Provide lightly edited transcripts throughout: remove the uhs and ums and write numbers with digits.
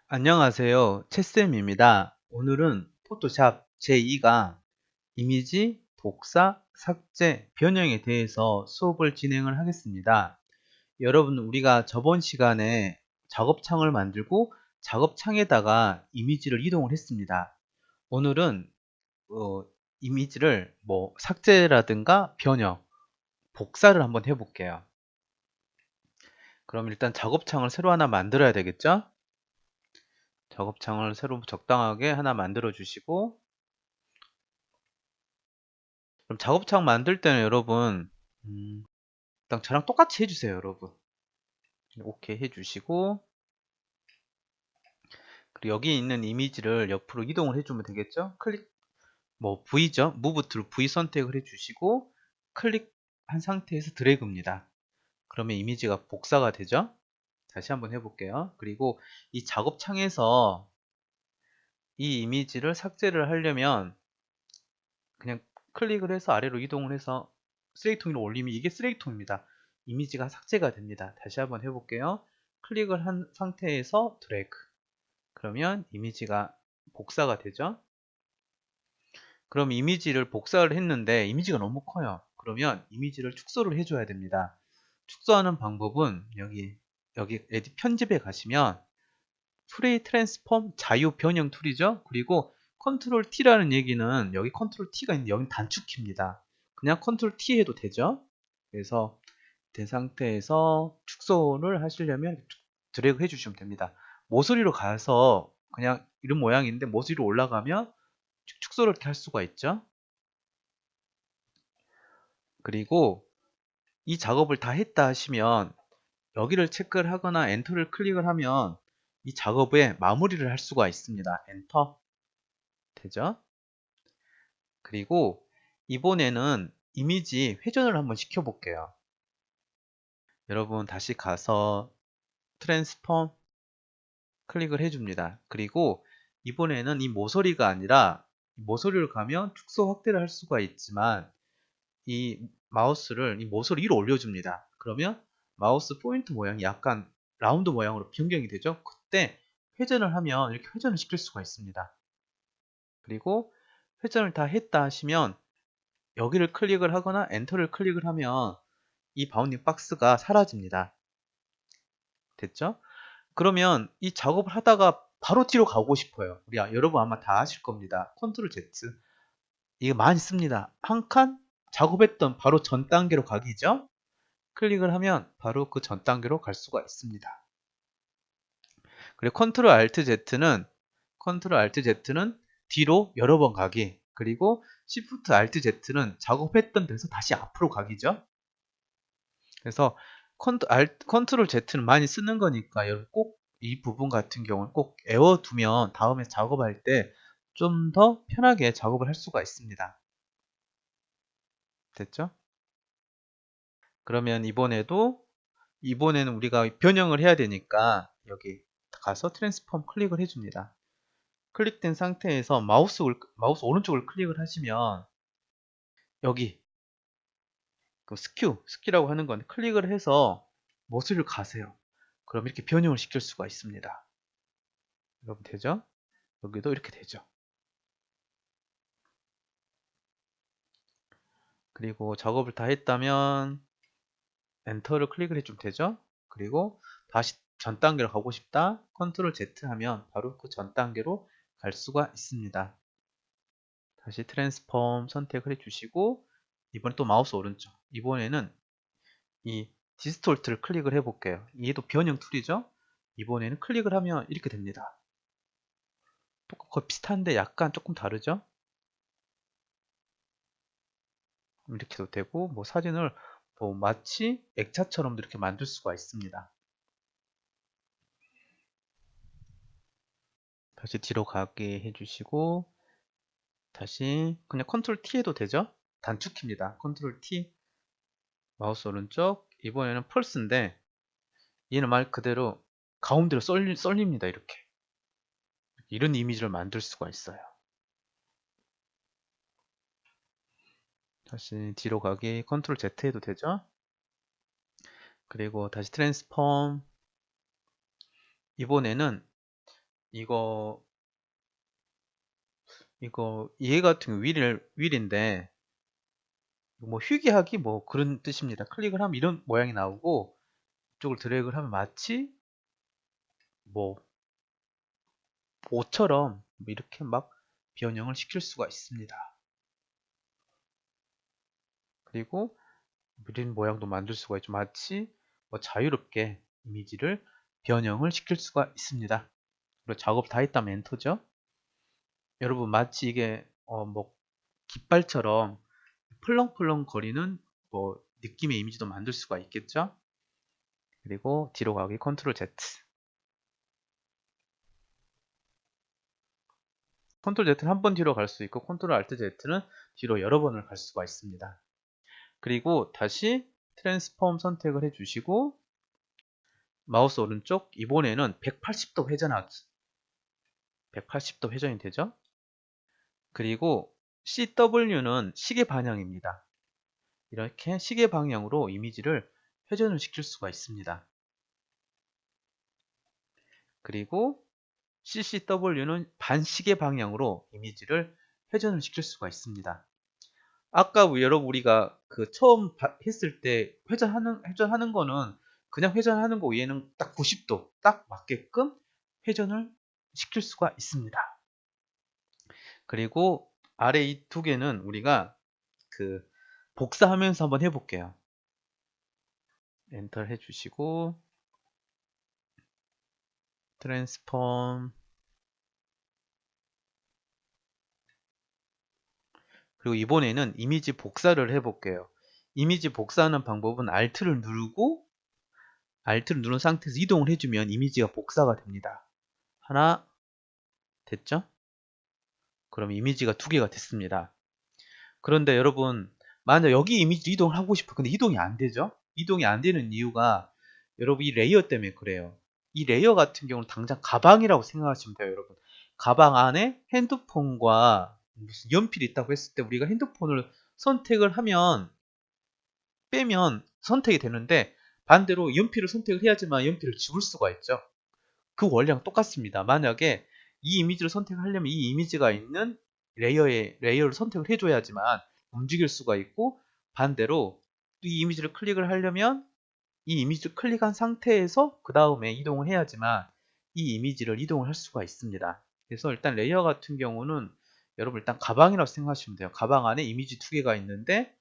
안녕하세요. 채쌤입니다. 오늘은 포토샵 제2가 이미지, 복사, 삭제, 변형에 대해서 수업을 진행을 하겠습니다. 여러분, 우리가 저번 시간에 작업창을 만들고 작업창에다가 이미지를 이동을 했습니다. 오늘은 이미지를 삭제라든가 변형, 복사를 한번 해볼게요. 그럼 일단 작업창을 새로 하나 만들어야 되겠죠? 작업창을 새로 적당하게 하나 만들어 주시고, 그럼 작업창 만들 때는 여러분, 일단 저랑 똑같이 해주세요, 여러분. 오케이 해주시고, 그리고 여기 있는 이미지를 옆으로 이동을 해주면 되겠죠? V죠? Move to V 선택을 해주시고, 클릭한 상태에서 드래그입니다. 그러면 이미지가 복사가 되죠? 다시 한번 해볼게요. 그리고 이 작업창에서 이 이미지를 삭제를 하려면 그냥 클릭을 해서 아래로 이동을 해서 쓰레기통으로 올리면 이게 쓰레기통입니다. 이미지가 삭제가 됩니다. 다시 한번 해볼게요. 클릭을 한 상태에서 드래그. 그러면 이미지가 복사가 되죠. 그럼 이미지를 복사를 했는데 이미지가 너무 커요. 그러면 이미지를 축소를 해줘야 됩니다. 축소하는 방법은 여기 에디 편집에 가시면 프리 트랜스폼 자유 변형 툴이죠. 그리고 컨트롤 T라는 얘기는 여기 컨트롤 T가 있는데 여기는 단축키입니다. 그냥 컨트롤 T 해도 되죠. 그래서 된 상태에서 축소를 하시려면 드래그 해주시면 됩니다. 모서리로 가서 그냥 이런 모양인데 모서리로 올라가면 축소를 이렇게 할 수가 있죠. 그리고 이 작업을 다 했다 하시면 여기를 체크를 하거나 엔터를 클릭을 하면 이 작업에 마무리를 할 수가 있습니다. 엔터 되죠? 그리고 이번에는 이미지 회전을 한번 시켜볼게요. 여러분 다시 가서 트랜스폼 클릭을 해줍니다. 그리고 이번에는 이 모서리가 아니라 모서리를 가면 축소 확대를 할 수가 있지만 이 마우스를 이 모서리 위로 올려줍니다. 그러면 마우스 포인트 모양이 약간 라운드 모양으로 변경이 되죠. 그때 회전을 하면 이렇게 회전을 시킬 수가 있습니다. 그리고 회전을 다 했다 하시면 여기를 클릭을 하거나 엔터를 클릭을 하면 이 바운딩 박스가 사라집니다. 됐죠? 그러면 이 작업을 하다가 바로 뒤로 가고 싶어요. 여러분 아마 다 아실 겁니다. 컨트롤 Z. 이게 많이 씁니다. 한 칸 작업했던 바로 전 단계로 가기죠? 클릭을 하면 바로 그 전 단계로 갈 수가 있습니다. 그리고 컨트롤 알트 Z는 뒤로 여러 번 가기. 그리고 Shift Alt Z는 작업했던 데서 다시 앞으로 가기죠. 그래서 컨트롤 Z는 많이 쓰는 거니까 여러분 꼭 이 부분 같은 경우는 꼭 외워두면 다음에 작업할 때 좀 더 편하게 작업을 할 수가 있습니다. 됐죠? 그러면 이번에는 우리가 변형을 해야 되니까 여기 가서 트랜스폼 클릭을 해줍니다. 클릭된 상태에서 마우스 오른쪽을 클릭을 하시면 여기 그 스큐라고 하는 건데 클릭을 해서 모서리를 가세요. 그럼 이렇게 변형을 시킬 수가 있습니다. 여러분 되죠? 여기도 이렇게 되죠. 그리고 작업을 다 했다면 엔터를 클릭을 해주면 되죠. 그리고 다시 전 단계로 가고 싶다. 컨트롤 Z 하면 바로 그 전 단계로 갈 수가 있습니다. 다시 트랜스폼 선택을 해주시고 이번에 또 마우스 오른쪽. 이번에는 이 디스톨트를 클릭을 해볼게요. 얘도 변형 툴이죠. 이번에는 클릭을 하면 이렇게 됩니다. 거의 비슷한데 약간 조금 다르죠. 이렇게도 되고 사진을 마치 액자처럼 이렇게 만들 수가 있습니다. 다시 뒤로 가게 해주시고 다시 그냥 컨트롤 T 해도 되죠. 단축키입니다. 컨트롤 T 마우스 오른쪽. 이번에는 펄스인데 얘는 말 그대로 가운데로 썰립니다. 이렇게 이런 이미지를 만들 수가 있어요. 다시 뒤로 가기 컨트롤 Z 해도 되죠. 그리고 다시 트랜스폼. 이번에는 이거 얘 같은 경우 윌인데 뭐 휴게하기 뭐 그런 뜻입니다. 클릭을 하면 이런 모양이 나오고 이쪽을 드래그를 하면 마치 뭐 옷처럼 뭐 이렇게 막 변형을 시킬 수가 있습니다. 그리고 이런 모양도 만들 수가 있죠. 마치 뭐 자유롭게 이미지를 변형을 시킬 수가 있습니다. 그리고 작업 다 했다면 엔터죠. 여러분 마치 이게 뭐 깃발처럼 펄렁펄렁 거리는 뭐 느낌의 이미지도 만들 수가 있겠죠. 그리고 뒤로 가기 컨트롤 Z. 컨트롤 Z는 한 번 뒤로 갈 수 있고 컨트롤 Alt Z는 뒤로 여러 번을 갈 수가 있습니다. 그리고 다시 트랜스폼 선택을 해주시고 마우스 오른쪽 이번에는 180도 회전하기. 180도 회전이 되죠. 그리고 CW는 시계 방향입니다. 이렇게 시계 방향으로 이미지를 회전을 시킬 수가 있습니다. 그리고 CCW는 반시계 방향으로 이미지를 회전을 시킬 수가 있습니다. 아까 여러분 우리가 그 처음 했을 때 회전하는 거는 그냥 회전하는 거 얘는 딱 90도 딱 맞게끔 회전을 시킬 수가 있습니다. 그리고 아래 이 두 개는 우리가 그 복사하면서 한번 해볼게요. 엔터 해주시고 트랜스폼 그리고 이번에는 이미지 복사를 해볼게요. 이미지 복사하는 방법은 Alt를 누른 상태에서 이동을 해주면 이미지가 복사가 됩니다. 하나 됐죠? 그럼 이미지가 두 개가 됐습니다. 그런데 여러분 만약 여기 이미지 이동을 하고 싶어. 근데 이동이 안 되죠? 이동이 안 되는 이유가 여러분 이 레이어 때문에 그래요. 이 레이어 같은 경우는 당장 가방이라고 생각하시면 돼요, 여러분. 가방 안에 핸드폰과 무슨 연필이 있다고 했을 때 우리가 핸드폰을 선택을 하면 빼면 선택이 되는데 반대로 연필을 선택을 해야지만 연필을 집을 수가 있죠. 그 원리랑 똑같습니다. 만약에 이 이미지를 선택하려면 이 이미지가 있는 레이어를 선택을 해줘야지만 움직일 수가 있고 반대로 이 이미지를 클릭을 하려면 이 이미지를 클릭한 상태에서 그 다음에 이동을 해야지만 이 이미지를 이동을 할 수가 있습니다. 그래서 일단 레이어 같은 경우는 여러분 일단 가방이라고 생각하시면 돼요. 가방 안에 이미지 두 개가 있는데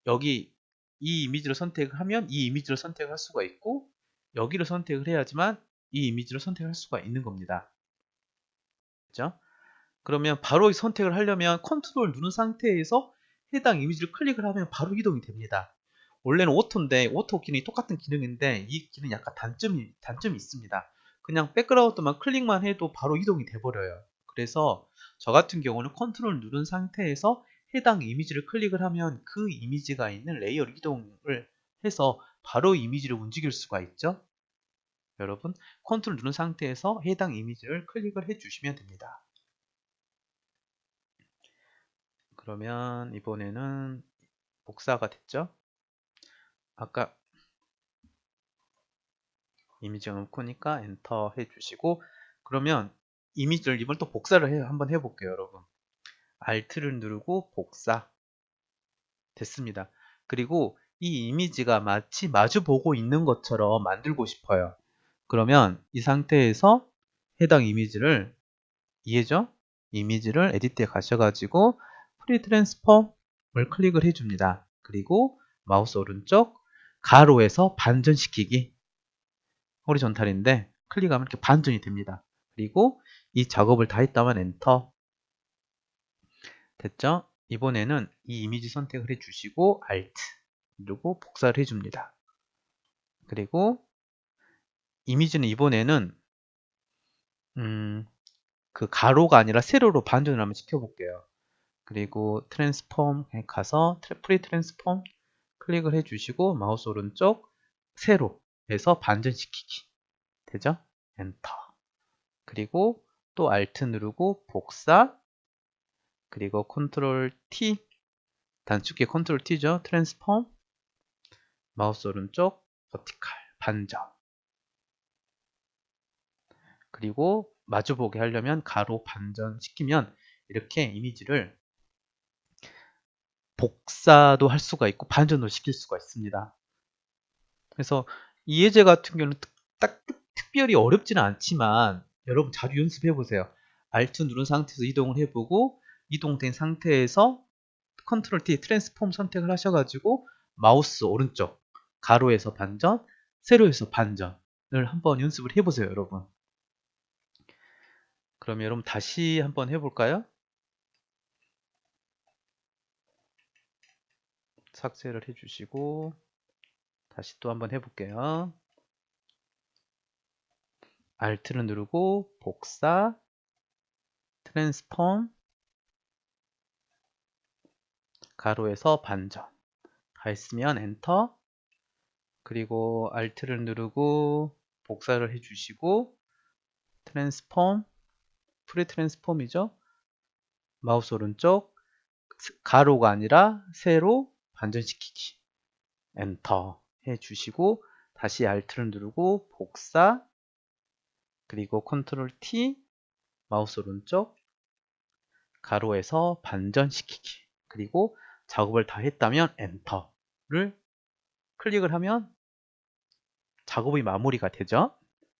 여기 이 이미지를 선택을 하면 이 이미지를 선택할 수가 있고 여기를 선택을 해야지만 이 이미지를 선택할 수가 있는 겁니다. 그죠? 그러면 바로 선택을 하려면 컨트롤 누른 상태에서 해당 이미지를 클릭을 하면 바로 이동이 됩니다. 원래는 오토인데 오토 기능이 똑같은 기능인데 이 기능 약간 단점이 있습니다. 그냥 백그라운드만 클릭만 해도 바로 이동이 돼 버려요. 그래서 저 같은 경우는 컨트롤 누른 상태에서 해당 이미지를 클릭을 하면 그 이미지가 있는 레이어를 이동을 해서 바로 이미지를 움직일 수가 있죠. 여러분 컨트롤 누른 상태에서 해당 이미지를 클릭을 해 주시면 됩니다. 그러면 이번에는 복사가 됐죠. 아까 이미지가 너무 크니까 엔터 해주시고 그러면 이미지를 이번 또 복사를 한번 해볼게요, 여러분. Alt를 누르고 복사 됐습니다. 그리고 이 이미지가 마치 마주 보고 있는 것처럼 만들고 싶어요. 그러면 이 상태에서 해당 이미지를 이해죠? 이미지를 에디트에 가셔가지고 프리 트랜스폼을 클릭을 해줍니다. 그리고 마우스 오른쪽 가로에서 반전시키기 호리존탈인데 클릭하면 이렇게 반전이 됩니다. 그리고 이 작업을 다 했다면 엔터 됐죠? 이번에는 이 이미지 선택을 해주시고 Alt 누르고 복사를 해줍니다. 그리고 이미지는 이번에는 그 가로가 아니라 세로로 반전을 한번 시켜볼게요. 그리고 트랜스폼에 가서 프리 트랜스폼 클릭을 해주시고 마우스 오른쪽 세로에서 반전시키기 되죠? 엔터 그리고 또 Alt 누르고 복사 그리고 컨트롤 T 단축키 컨트롤 T죠. 트랜스폼 마우스 오른쪽 버티칼 반전 그리고 마주보게 하려면 가로 반전시키면 이렇게 이미지를 복사도 할 수가 있고 반전도 시킬 수가 있습니다. 그래서 이 예제 같은 경우는 특별히 어렵지는 않지만 여러분 자주 연습해 보세요. Alt 누른 상태에서 이동을 해보고 이동된 상태에서 컨트롤 T 트랜스폼 선택을 하셔가지고 마우스 오른쪽 가로에서 반전, 세로에서 반전을 한번 연습을 해보세요, 여러분. 그럼 여러분 다시 한번 해볼까요? 삭제를 해주시고 다시 또 한번 해볼게요. Alt를 누르고 복사, 트랜스폼, 가로에서 반전 다 했으면 엔터, 그리고 Alt를 누르고 복사를 해주시고 트랜스폼, 프리 트랜스폼이죠. 마우스 오른쪽 가로가 아니라 세로 반전시키기 엔터 해주시고 다시 Alt를 누르고 복사, 그리고 컨트롤 T 마우스 오른쪽 가로에서 반전시키기, 그리고 작업을 다 했다면 엔터를 클릭을 하면 작업이 마무리가 되죠.